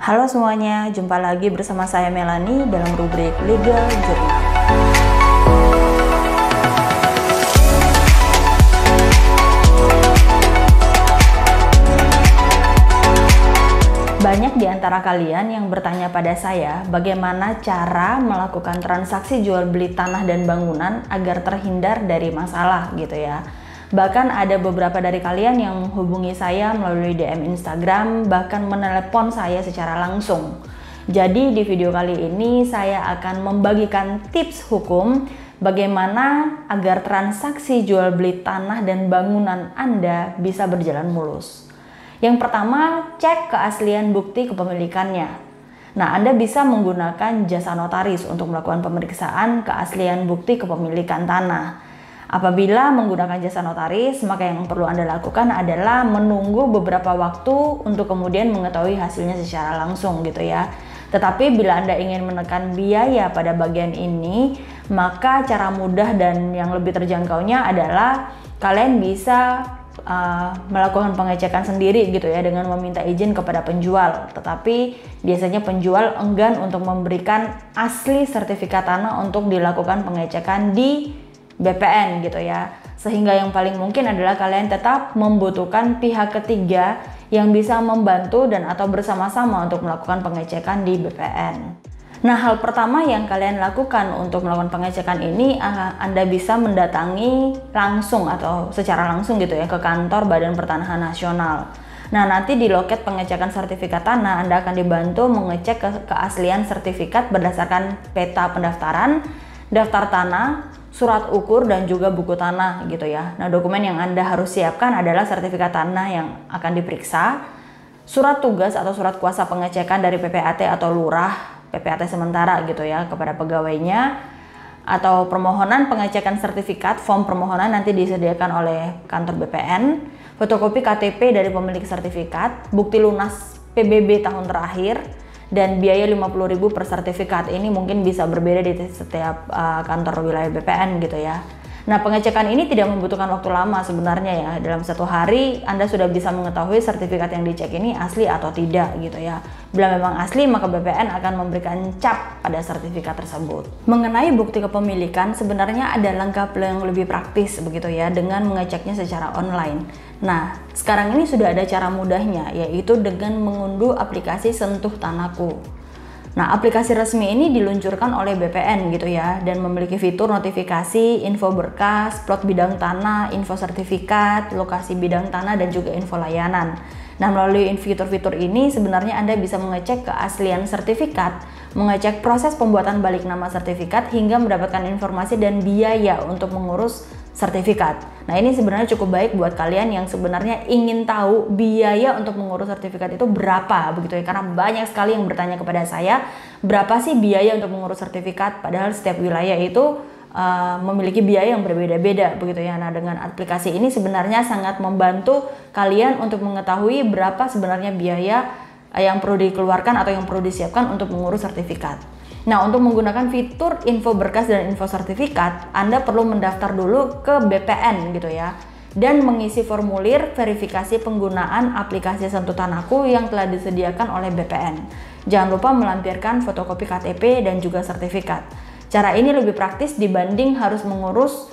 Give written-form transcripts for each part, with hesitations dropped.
Halo semuanya, jumpa lagi bersama saya Melanie dalam rubrik Legal Journal. Banyak di antara kalian yang bertanya pada saya bagaimana cara melakukan transaksi jual beli tanah dan bangunan agar terhindar dari masalah gitu ya. Bahkan ada beberapa dari kalian yang menghubungi saya melalui DM Instagram, bahkan menelepon saya secara langsung. Jadi di video kali ini saya akan membagikan tips hukum bagaimana agar transaksi jual beli tanah dan bangunan Anda bisa berjalan mulus. Yang pertama, cek keaslian bukti kepemilikannya. Nah, Anda bisa menggunakan jasa notaris untuk melakukan pemeriksaan keaslian bukti kepemilikan tanah. Apabila menggunakan jasa notaris, maka yang perlu Anda lakukan adalah menunggu beberapa waktu untuk kemudian mengetahui hasilnya secara langsung gitu ya. Tetapi bila Anda ingin menekan biaya pada bagian ini, maka cara mudah dan yang lebih terjangkaunya adalah kalian bisa melakukan pengecekan sendiri gitu ya dengan meminta izin kepada penjual. Tetapi biasanya penjual enggan untuk memberikan asli sertifikat tanah untuk dilakukan pengecekan di BPN gitu ya. Sehingga yang paling mungkin adalah kalian tetap membutuhkan pihak ketiga yang bisa membantu dan atau bersama-sama untuk melakukan pengecekan di BPN. Nah, hal pertama yang kalian lakukan untuk melakukan pengecekan ini, Anda bisa mendatangi langsung atau secara langsung gitu ya ke kantor Badan Pertanahan Nasional. Nah, nanti di loket pengecekan sertifikat tanah, Anda akan dibantu mengecek keaslian sertifikat berdasarkan peta pendaftaran, daftar tanah, surat ukur, dan juga buku tanah gitu ya. Nah, dokumen yang Anda harus siapkan adalah sertifikat tanah yang akan diperiksa, surat tugas atau surat kuasa pengecekan dari PPAT atau lurah, PPAT sementara gitu ya kepada pegawainya, atau permohonan pengecekan sertifikat, form permohonan nanti disediakan oleh kantor BPN, fotokopi KTP dari pemilik sertifikat, bukti lunas PBB tahun terakhir, dan biaya 50.000 per sertifikat. Ini mungkin bisa berbeda di setiap kantor wilayah BPN gitu ya. Nah, pengecekan ini tidak membutuhkan waktu lama sebenarnya ya. Dalam satu hari Anda sudah bisa mengetahui sertifikat yang dicek ini asli atau tidak gitu ya. Bila memang asli, maka BPN akan memberikan cap pada sertifikat tersebut. Mengenai bukti kepemilikan, sebenarnya ada langkah yang lebih praktis begitu ya dengan mengeceknya secara online. Nah, sekarang ini sudah ada cara mudahnya, yaitu dengan mengunduh aplikasi Sentuh Tanahku. Nah, aplikasi resmi ini diluncurkan oleh BPN gitu ya, dan memiliki fitur notifikasi, info berkas, plot bidang tanah, info sertifikat, lokasi bidang tanah, dan juga info layanan. Nah, melalui fitur-fitur ini sebenarnya Anda bisa mengecek keaslian sertifikat, mengecek proses pembuatan balik nama sertifikat, hingga mendapatkan informasi dan biaya untuk mengurus sertifikat. Nah, ini sebenarnya cukup baik buat kalian yang sebenarnya ingin tahu biaya untuk mengurus sertifikat itu berapa begitu ya, karena banyak sekali yang bertanya kepada saya berapa sih biaya untuk mengurus sertifikat, padahal setiap wilayah itu memiliki biaya yang berbeda-beda begitu ya. Nah, dengan aplikasi ini sebenarnya sangat membantu kalian untuk mengetahui berapa sebenarnya biaya yang perlu dikeluarkan atau yang perlu disiapkan untuk mengurus sertifikat. Nah, untuk menggunakan fitur info berkas dan info sertifikat, Anda perlu mendaftar dulu ke BPN gitu ya, dan mengisi formulir verifikasi penggunaan aplikasi Sentuh Tanahku yang telah disediakan oleh BPN. Jangan lupa melampirkan fotokopi KTP dan juga sertifikat. Cara ini lebih praktis dibanding harus mengurus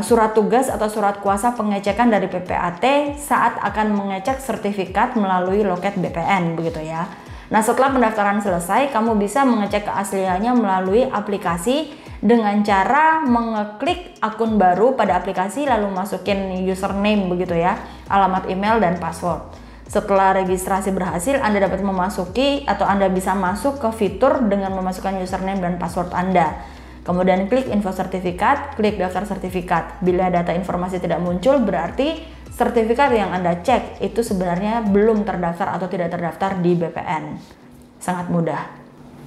surat tugas atau surat kuasa pengecekan dari PPAT saat akan mengecek sertifikat melalui loket BPN begitu ya. Nah, setelah pendaftaran selesai, kamu bisa mengecek keasliannya melalui aplikasi dengan cara mengeklik akun baru pada aplikasi lalu masukin username begitu ya, alamat email dan password. Setelah registrasi berhasil, Anda dapat memasuki atau Anda bisa masuk ke fitur dengan memasukkan username dan password Anda. Kemudian klik info sertifikat, klik daftar sertifikat. Bila data informasi tidak muncul, berarti sertifikat yang Anda cek itu sebenarnya belum terdaftar atau tidak terdaftar di BPN. Sangat mudah.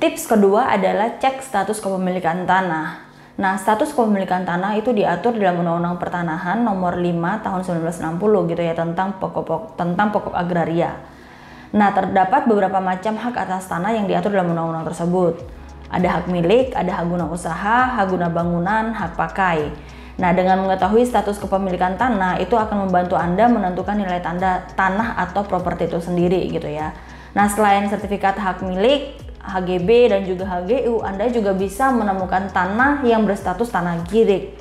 Tips kedua adalah cek status kepemilikan tanah. Nah, status kepemilikan tanah itu diatur dalam Undang-Undang Pertanahan Nomor 5 Tahun 1960 gitu ya, tentang pokok agraria. Nah, terdapat beberapa macam hak atas tanah yang diatur dalam undang-undang tersebut. Ada hak milik, ada hak guna usaha, hak guna bangunan, hak pakai. Nah, dengan mengetahui status kepemilikan tanah itu akan membantu Anda menentukan nilai tanah atau properti itu sendiri gitu ya. Nah, selain sertifikat hak milik, HGB dan juga HGU, Anda juga bisa menemukan tanah yang berstatus tanah girik.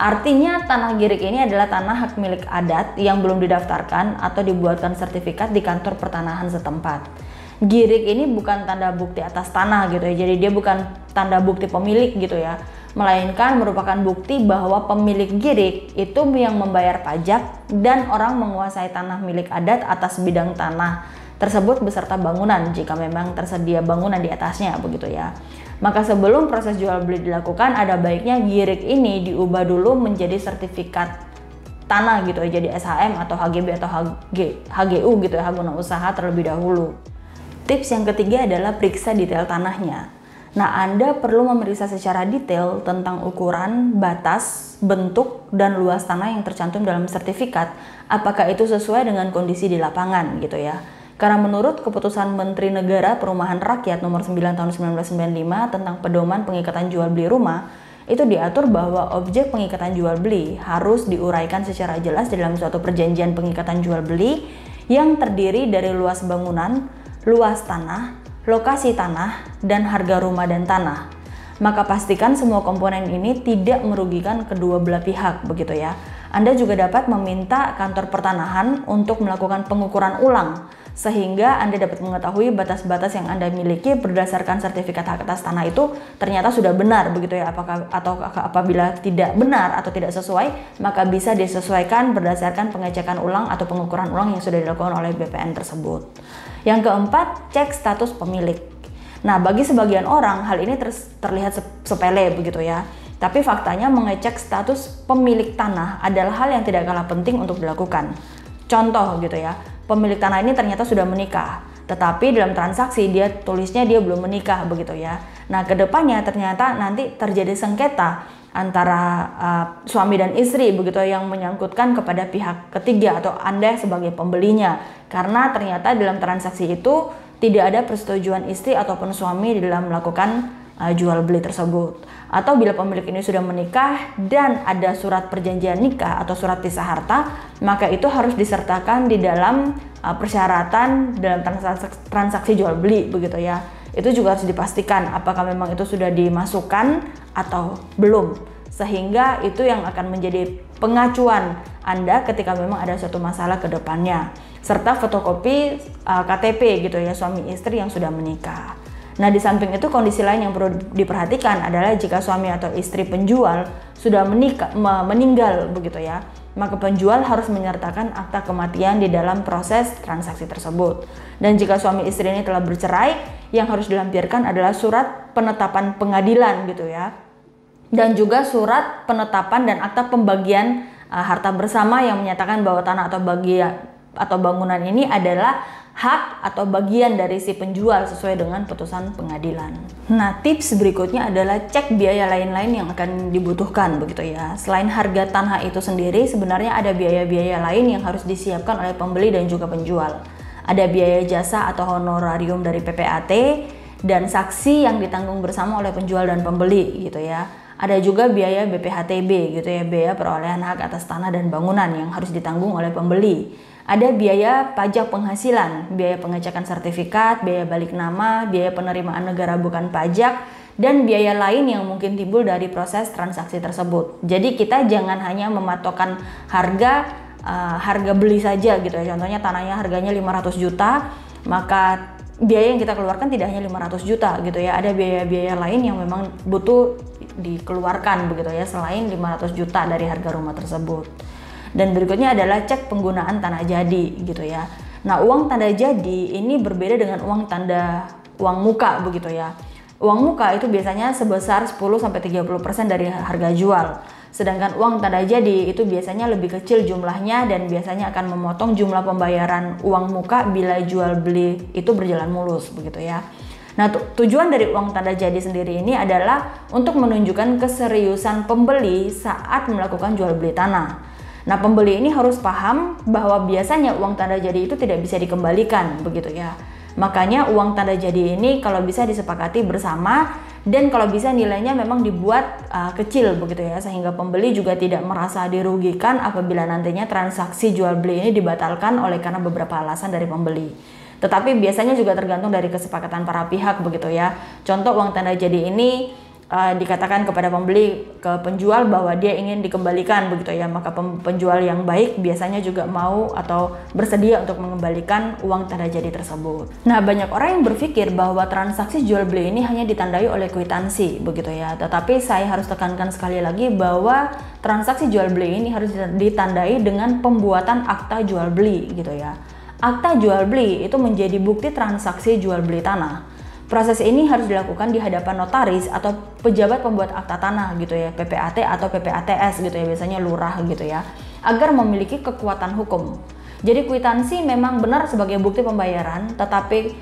Artinya tanah girik ini adalah tanah hak milik adat yang belum didaftarkan atau dibuatkan sertifikat di kantor pertanahan setempat. Girik ini bukan tanda bukti atas tanah gitu ya, jadi dia bukan tanda bukti pemilik gitu ya, melainkan merupakan bukti bahwa pemilik girik itu yang membayar pajak dan orang menguasai tanah milik adat atas bidang tanah tersebut beserta bangunan jika memang tersedia bangunan di atasnya begitu ya. Maka sebelum proses jual beli dilakukan, ada baiknya girik ini diubah dulu menjadi sertifikat tanah gitu ya, jadi SHM atau HGB atau HGU gitu ya, hak guna usaha terlebih dahulu. Tips yang ketiga adalah periksa detail tanahnya. Nah, Anda perlu memeriksa secara detail tentang ukuran, batas, bentuk, dan luas tanah yang tercantum dalam sertifikat, apakah itu sesuai dengan kondisi di lapangan gitu ya. Karena menurut keputusan Menteri Negara Perumahan Rakyat nomor 9 tahun 1995 tentang pedoman pengikatan jual beli rumah, itu diatur bahwa objek pengikatan jual beli harus diuraikan secara jelas dalam suatu perjanjian pengikatan jual beli yang terdiri dari luas bangunan, luas tanah, lokasi tanah, dan harga rumah dan tanah. Maka pastikan semua komponen ini tidak merugikan kedua belah pihak begitu ya. Anda juga dapat meminta kantor pertanahan untuk melakukan pengukuran ulang sehingga Anda dapat mengetahui batas-batas yang Anda miliki berdasarkan sertifikat hak atas tanah itu ternyata sudah benar begitu ya, apabila tidak benar atau tidak sesuai maka bisa disesuaikan berdasarkan pengecekan ulang atau pengukuran ulang yang sudah dilakukan oleh BPN tersebut. Yang keempat, cek status pemilik. Nah, bagi sebagian orang hal ini terlihat sepele begitu ya. Tapi faktanya mengecek status pemilik tanah adalah hal yang tidak kalah penting untuk dilakukan. Contoh gitu ya, pemilik tanah ini ternyata sudah menikah, tetapi dalam transaksi dia tulisnya dia belum menikah begitu ya. Nah, kedepannya ternyata nanti terjadi sengketa antara suami dan istri begitu yang menyangkutkan kepada pihak ketiga atau Anda sebagai pembelinya, karena ternyata dalam transaksi itu tidak ada persetujuan istri ataupun suami dalam melakukan jual beli tersebut. Atau bila pemilik ini sudah menikah dan ada surat perjanjian nikah atau surat pisah harta, maka itu harus disertakan di dalam persyaratan dalam transaksi jual beli begitu ya. Itu juga harus dipastikan apakah memang itu sudah dimasukkan atau belum, sehingga itu yang akan menjadi pengacuan Anda ketika memang ada suatu masalah ke depannya, serta fotokopi KTP gitu ya suami istri yang sudah menikah. Nah, di samping itu kondisi lain yang perlu diperhatikan adalah jika suami atau istri penjual sudah meninggal begitu ya, maka penjual harus menyertakan akta kematian di dalam proses transaksi tersebut. Dan jika suami istri ini telah bercerai, yang harus dilampirkan adalah surat penetapan pengadilan gitu ya. Dan juga surat penetapan dan akta pembagian harta bersama yang menyatakan bahwa tanah atau bangunan ini adalah hak atau bagian dari si penjual sesuai dengan putusan pengadilan. Nah, tips berikutnya adalah cek biaya lain-lain yang akan dibutuhkan begitu ya. Selain harga tanah itu sendiri, sebenarnya ada biaya-biaya lain yang harus disiapkan oleh pembeli dan juga penjual. Ada biaya jasa atau honorarium dari PPAT dan saksi yang ditanggung bersama oleh penjual dan pembeli gitu ya. Ada juga biaya BPHTB gitu ya, biaya perolehan hak atas tanah dan bangunan yang harus ditanggung oleh pembeli. Ada biaya pajak penghasilan, biaya pengecekan sertifikat, biaya balik nama, biaya penerimaan negara bukan pajak, dan biaya lain yang mungkin timbul dari proses transaksi tersebut. Jadi kita jangan hanya mematokkan harga beli saja gitu ya. Contohnya tanahnya harganya 500 juta, maka biaya yang kita keluarkan tidak hanya 500 juta gitu ya. Ada biaya-biaya lain yang memang butuh dikeluarkan begitu ya, selain 500 juta dari harga rumah tersebut. Dan berikutnya adalah cek penggunaan tanah jadi gitu ya. Nah, uang tanda jadi ini berbeda dengan uang muka begitu ya. Uang muka itu biasanya sebesar 10-30% dari harga jual. Sedangkan uang tanda jadi itu biasanya lebih kecil jumlahnya dan biasanya akan memotong jumlah pembayaran uang muka bila jual beli itu berjalan mulus begitu ya. Nah, tujuan dari uang tanda jadi sendiri ini adalah untuk menunjukkan keseriusan pembeli saat melakukan jual beli tanah. Nah, pembeli ini harus paham bahwa biasanya uang tanda jadi itu tidak bisa dikembalikan begitu ya. Makanya uang tanda jadi ini kalau bisa disepakati bersama dan kalau bisa nilainya memang dibuat kecil begitu ya, sehingga pembeli juga tidak merasa dirugikan apabila nantinya transaksi jual beli ini dibatalkan oleh karena beberapa alasan dari pembeli. Tetapi biasanya juga tergantung dari kesepakatan para pihak begitu ya. Contoh uang tanda jadi ini dikatakan kepada pembeli ke penjual bahwa dia ingin dikembalikan begitu ya, maka penjual yang baik biasanya juga mau atau bersedia untuk mengembalikan uang tanda jadi tersebut. Nah, banyak orang yang berpikir bahwa transaksi jual beli ini hanya ditandai oleh kwitansi begitu ya, tetapi saya harus tekankan sekali lagi bahwa transaksi jual beli ini harus ditandai dengan pembuatan akta jual beli gitu ya. Akta jual beli itu menjadi bukti transaksi jual beli tanah. Proses ini harus dilakukan di hadapan notaris atau pejabat pembuat akta tanah gitu ya, PPAT atau PPATS gitu ya, biasanya lurah gitu ya, agar memiliki kekuatan hukum. Jadi kwitansi memang benar sebagai bukti pembayaran, tetapi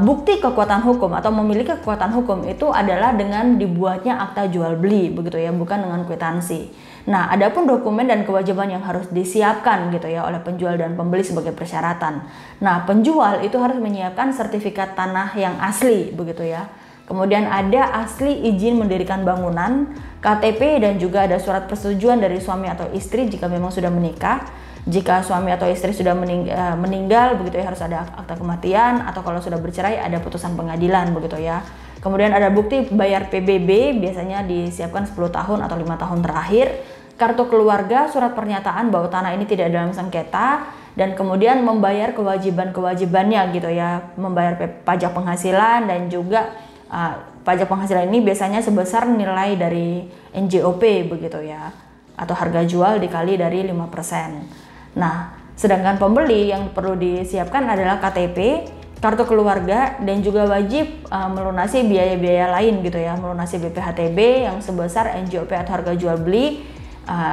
bukti kekuatan hukum atau memiliki kekuatan hukum itu adalah dengan dibuatnya akta jual beli begitu ya, bukan dengan kwitansi. Nah, adapun dokumen dan kewajiban yang harus disiapkan gitu ya oleh penjual dan pembeli sebagai persyaratan. Nah, penjual itu harus menyiapkan sertifikat tanah yang asli begitu ya. Kemudian ada asli izin mendirikan bangunan, KTP, dan juga ada surat persetujuan dari suami atau istri jika memang sudah menikah. Jika suami atau istri sudah meninggal begitu ya, harus ada akta kematian, atau kalau sudah bercerai ada putusan pengadilan begitu ya. Kemudian ada bukti bayar PBB, biasanya disiapkan 10 tahun atau 5 tahun terakhir. Kartu keluarga, surat pernyataan bahwa tanah ini tidak dalam sengketa, dan kemudian membayar kewajiban-kewajibannya gitu ya, membayar pajak penghasilan, dan juga pajak penghasilan ini biasanya sebesar nilai dari NJOP begitu ya, atau harga jual dikali dari 5%. Nah, sedangkan pembeli yang perlu disiapkan adalah KTP, kartu keluarga, dan juga wajib melunasi biaya-biaya lain gitu ya, melunasi BPHTB yang sebesar NJOP atau harga jual beli,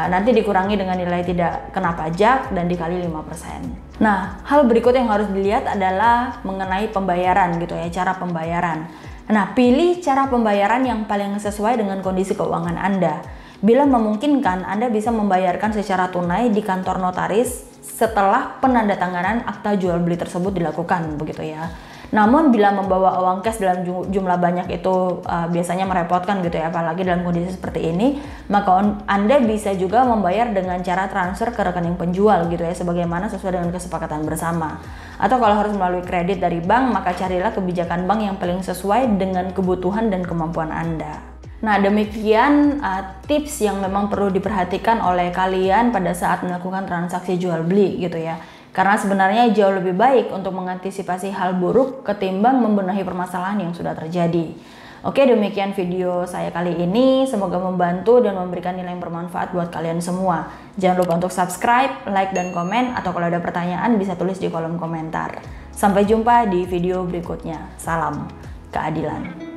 nanti dikurangi dengan nilai tidak kena pajak dan dikali 5%. Nah, hal berikut yang harus dilihat adalah mengenai pembayaran gitu ya, cara pembayaran. Nah, pilih cara pembayaran yang paling sesuai dengan kondisi keuangan Anda. Bila memungkinkan, Anda bisa membayarkan secara tunai di kantor notaris setelah penandatanganan akta jual beli tersebut dilakukan begitu ya. Namun bila membawa uang cash dalam jumlah banyak itu biasanya merepotkan gitu ya, apalagi dalam kondisi seperti ini, maka Anda bisa juga membayar dengan cara transfer ke rekening penjual gitu ya, sebagaimana sesuai dengan kesepakatan bersama. Atau kalau harus melalui kredit dari bank, maka carilah kebijakan bank yang paling sesuai dengan kebutuhan dan kemampuan Anda. Nah, demikian tips yang memang perlu diperhatikan oleh kalian pada saat melakukan transaksi jual beli gitu ya. Karena sebenarnya jauh lebih baik untuk mengantisipasi hal buruk ketimbang membenahi permasalahan yang sudah terjadi. Oke, demikian video saya kali ini. Semoga membantu dan memberikan nilai yang bermanfaat buat kalian semua. Jangan lupa untuk subscribe, like, dan komen. Atau kalau ada pertanyaan bisa tulis di kolom komentar. Sampai jumpa di video berikutnya. Salam keadilan.